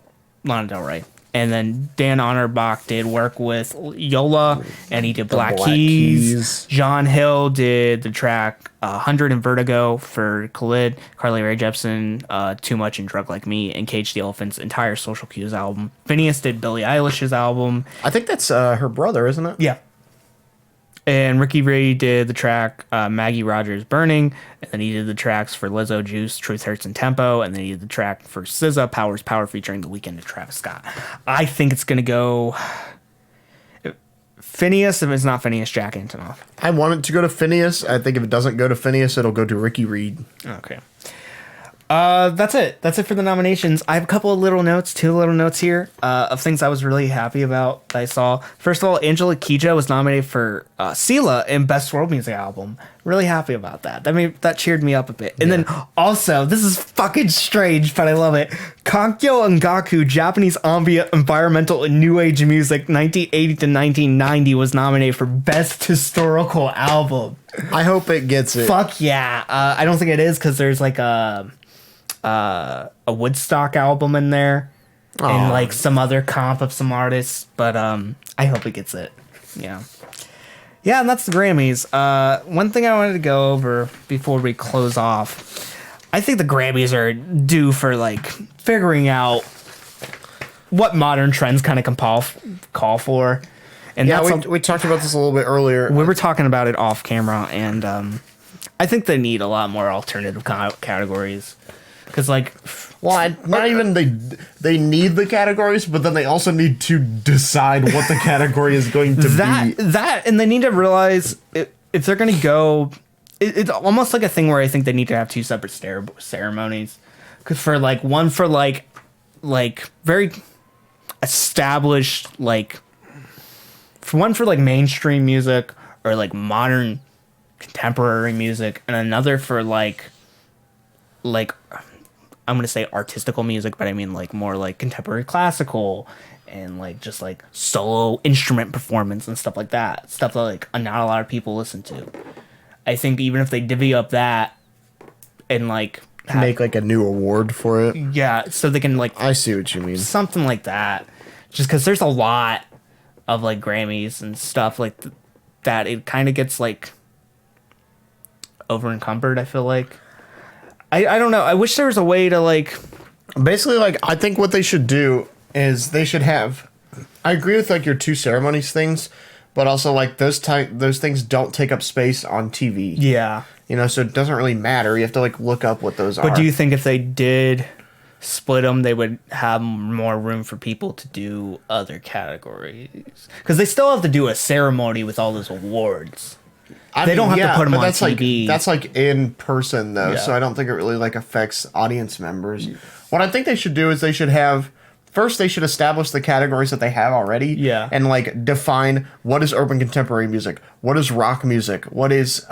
S2: Del Rey. And then Dan Otterbach did work with Yola, and he did Black Keys. John Hill did the track 100 and Vertigo for Khalid. Carly Rae Jepsen, Too Much and Drug Like Me, and Cage the Elephant's entire Social Cues album. Phineas did Billie Eilish's album.
S1: I think that's her brother, isn't it?
S2: Yeah. And Ricky Ray did the track Maggie Rogers Burning, and then he did the tracks for Lizzo Juice, Truth Hurts and Tempo, and then he did the track for SZA, Power's Power featuring The Weeknd and Travis Scott. I think it's going to go Phineas. If it's not Phineas, Jack Antonoff.
S1: I want it to go to Phineas. I think if it doesn't go to Phineas, it'll go to Ricky Reed.
S2: Okay. That's it. That's it for the nominations. I have a couple of two little notes here of things I was really happy about that I saw. First of all, Angela Kija was nominated for Sela in Best World Music Album. Really happy about that. That cheered me up a bit. And then also, this is fucking strange, but I love it. Kankyo Ngaku, Japanese ambient, environmental, and new age music, 1980 to 1990, was nominated for Best Historical Album.
S1: I hope it gets it.
S2: Fuck yeah. I don't think it is because there's like a Woodstock album in there and like some other comp of some artists, but I hope it gets it. Yeah, and that's the Grammys. One thing I wanted to go over before we close off, I think the Grammys are due for like figuring out what modern trends kind of can call for. And
S1: we talked about this a little bit earlier.
S2: We were talking about it off camera, and I think they need a lot more alternative categories. Because, like...
S1: Well, not even they need the categories, but then they also need to decide what the category is going to be.
S2: And they need to realize if they're going to go... It's almost like a thing where I think they need to have two separate ceremonies. Because for, like, one for, like very established, like... For one for, like, mainstream music or, like, modern contemporary music, and another for, like... I'm going to say artistical music, but I mean like more like contemporary classical and like just like solo instrument performance and stuff like that. Stuff that like not a lot of people listen to. I think even if they divvy up that and like
S1: make like a new award for it.
S2: Yeah, so they can like...
S1: I see what you mean.
S2: Something like that. Just because there's a lot of like Grammys and stuff like that. It kind of gets like over encumbered, I feel like. I don't know. I wish there was a way to like...
S1: Basically, like, I think what they should do is they should have... I agree with, like, your two ceremonies things, but also, like, those things don't take up space on TV.
S2: Yeah.
S1: You know, so it doesn't really matter. You have to, like, look up what those are.
S2: But do you think if they did split them, they would have more room for people to do other categories? Because they still have to do a ceremony with all those awards. They don't have to put them on TV.
S1: That's like in person though,
S2: Yeah.
S1: so I don't think it really like affects audience members. What I think they should do is they should establish the categories that they have already.
S2: Yeah.
S1: And like define what is urban contemporary music, what is rock music, what is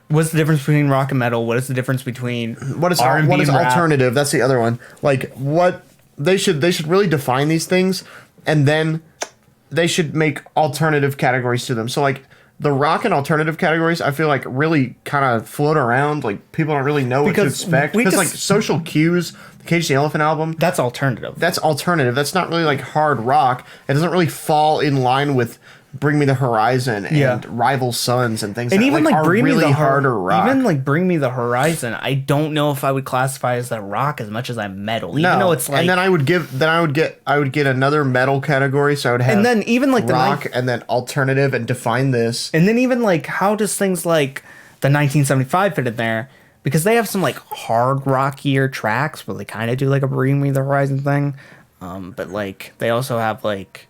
S2: What's the difference between rock and metal? What is the difference between
S1: what is
S2: R&B
S1: what is
S2: and rap?
S1: alternative? That's the other one. Like what they should really define these things, and then they should make alternative categories to them. So like the rock and alternative categories, I feel like really kind of float around. Like people don't really know what to expect. Because like Social Cues, the Cage the Elephant album,
S2: that's alternative.
S1: That's alternative. That's not really like hard rock. It doesn't really fall in line with Bring Me the Horizon and Rival Sons and things
S2: and
S1: that
S2: even like
S1: are
S2: Bring
S1: really
S2: Me the
S1: harder rock.
S2: Even like Bring Me the Horizon, I don't know if I would classify as that rock as much as I'm metal. Even though it's like,
S1: and then I would get another metal category. So I would have
S2: and then even like
S1: rock and then alternative and define this.
S2: And then even like how does things like the 1975 fit in there? Because they have some like hard rockier tracks where they kind of do like a Bring Me the Horizon thing, but like they also have like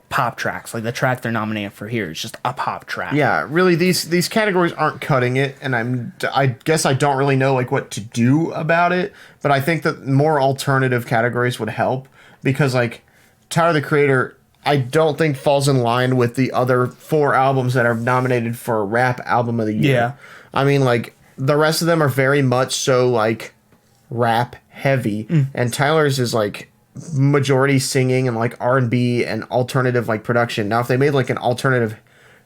S2: pop tracks. Like the track they're nominated for here is just a pop track.
S1: Yeah, really, these categories aren't cutting it, and I guess I don't really know like what to do about it. But I think that more alternative categories would help, because like Tyler the Creator, I don't think falls in line with the other 4 albums that are nominated for Rap Album of the Year.
S2: Yeah.
S1: I mean, like, the rest of them are very much so like rap heavy, and Tyler's is like majority singing and like R&B and alternative like production. Now if they made like an alternative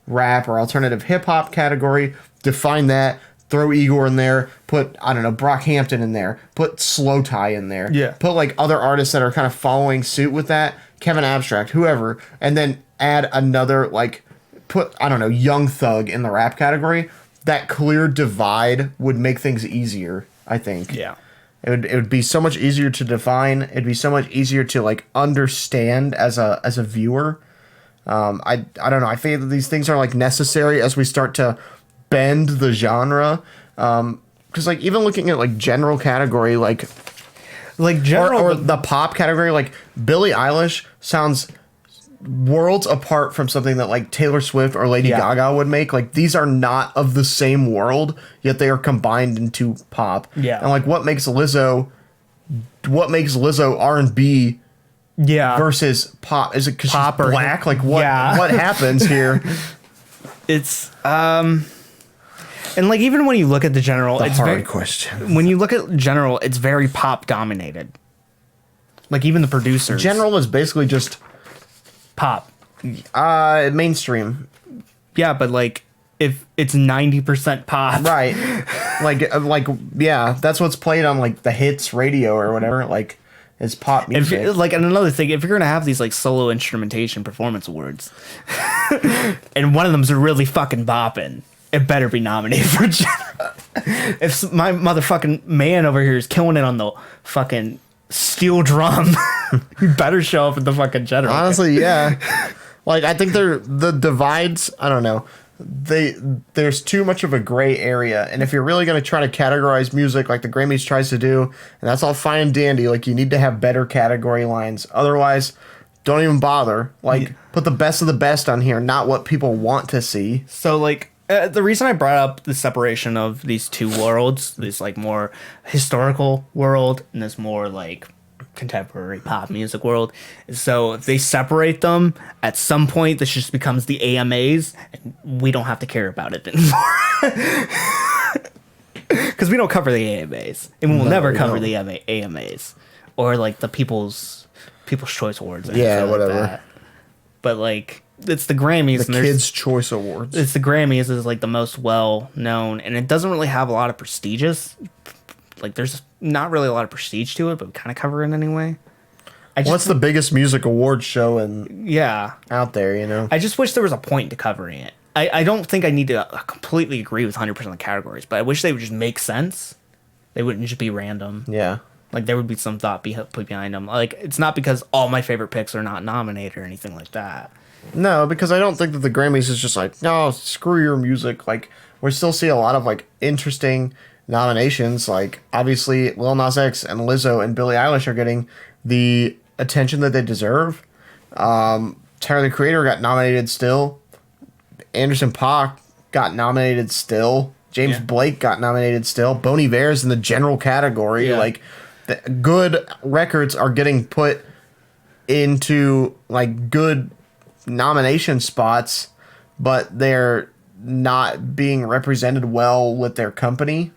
S1: rap or alternative hip hop category, define that, throw Igor in there, put, I don't know, Brockhampton in there, put Slow Tie in there, put like other artists that are kind of following suit with that, Kevin Abstract, whoever, and then add another, like, put, I don't know, Young Thug in the rap category. That clear divide would make things easier, I think.
S2: Yeah.
S1: It would be so much easier to define. It'd be so much easier to like understand as a viewer. I don't know. I think that these things are like necessary as we start to bend the genre. Because like even looking at like general category, like general or the pop category, like Billie Eilish sounds worlds apart from something that like Taylor Swift or Lady Gaga would make. Like these are not of the same world, yet they are combined into pop.
S2: Yeah.
S1: And like what makes Lizzo R&B versus pop? Is it because she's black? Like what happens here?
S2: It's and like even when you look at the general, it's
S1: hard question.
S2: When you look at general, it's very pop dominated. Like even the producers.
S1: General is basically just
S2: pop.
S1: Mainstream.
S2: Yeah, but like if it's 90% pop.
S1: Right. like yeah, that's what's played on like the hits radio or whatever. Like it's pop music.
S2: Like, and another thing, if you're gonna have these like solo instrumentation performance awards, and one of them's really fucking bopping, it better be nominated for general. If my motherfucking man over here is killing it on the fucking steel drum, you better show up at the fucking general.
S1: Honestly, yeah. Like I think the divides, I don't know. There's too much of a gray area, and if you're really going to try to categorize music like the Grammys tries to do, and that's all fine and dandy, like you need to have better category lines. Otherwise, don't even bother. Like put the best of the best on here, not what people want to see.
S2: So like the reason I brought up the separation of these two worlds, this like more historical world and this more like contemporary pop music world, so if they separate them at some point, this just becomes the AMAs and we don't have to care about it anymore. Because we don't cover the AMAs and we'll never cover the AMAs or like the People's Choice Awards.
S1: Yeah, whatever.
S2: Like that. But like it's the Grammys,
S1: the Kids' Choice Awards.
S2: It's the Grammys is like the most well known, and it doesn't really have a lot of prestigious. Like there's not really a lot of prestige to it, but we kind of cover it anyway.
S1: What's the biggest music award show out there, you know?
S2: I just wish there was a point to covering it. I don't think I need to completely agree with 100% of the categories, but I wish they would just make sense. They wouldn't just be random.
S1: Yeah.
S2: Like there would be some thought put behind them. Like it's not because all my favorite picks are not nominated or anything like that.
S1: No, because I don't think that the Grammys is just like, no, screw your music. Like we still see a lot of like interesting nominations. Like obviously Lil Nas X and Lizzo and Billie Eilish are getting the attention that they deserve. Tyler the Creator got nominated still. Anderson .Paak got nominated still. James Blake got nominated still. Bon Iver's in the general category.
S2: Yeah.
S1: Like the good records are getting put into like good nomination spots, but they're not being represented well with their company.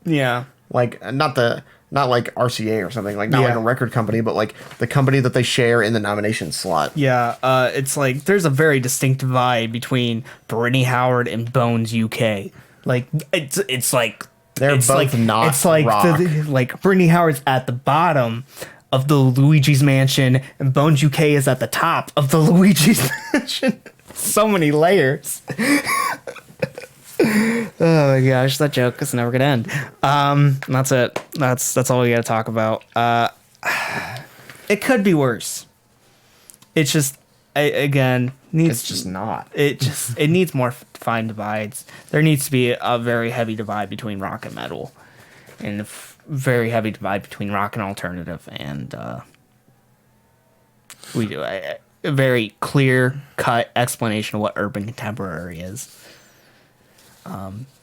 S2: Yeah.
S1: Like not like RCA or something, like not like a record company, but like the company that they share in the nomination slot.
S2: Yeah, it's like there's a very distinct divide between Brittany Howard and Bones UK. Like it's like
S1: they're both
S2: like,
S1: not.
S2: It's like
S1: rock.
S2: Like Brittany Howard's at the bottom of the Luigi's Mansion, and Bones UK is at the top of the Luigi's Mansion. So many layers. Oh my gosh, that joke is never gonna end. That's it. That's all we gotta talk about. It could be worse. It's just, again, needs.
S1: It's just not.
S2: It needs more fine divides. There needs to be a very heavy divide between rock and metal, and a very heavy divide between rock and alternative, and we do a very clear cut explanation of what urban contemporary is.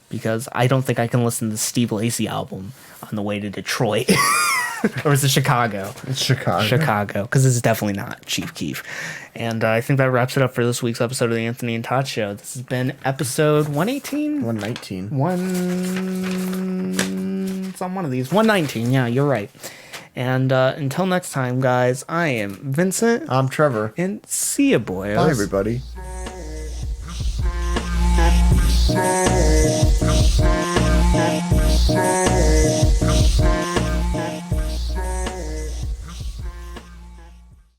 S2: Because I don't think I can listen to the Steve Lacy album on the way to Detroit. Or is it Chicago?
S1: It's Chicago.
S2: Chicago, because it's definitely not Chief Keef. And I think that wraps it up for this week's episode of the Anthony and Todd Show. This has been episode 118?
S1: 119.
S2: It's on one of these. 119, yeah, you're right. And until next time, guys, I am Vincent.
S1: I'm Trevor.
S2: And see ya, boys.
S1: Bye, everybody.
S3: Say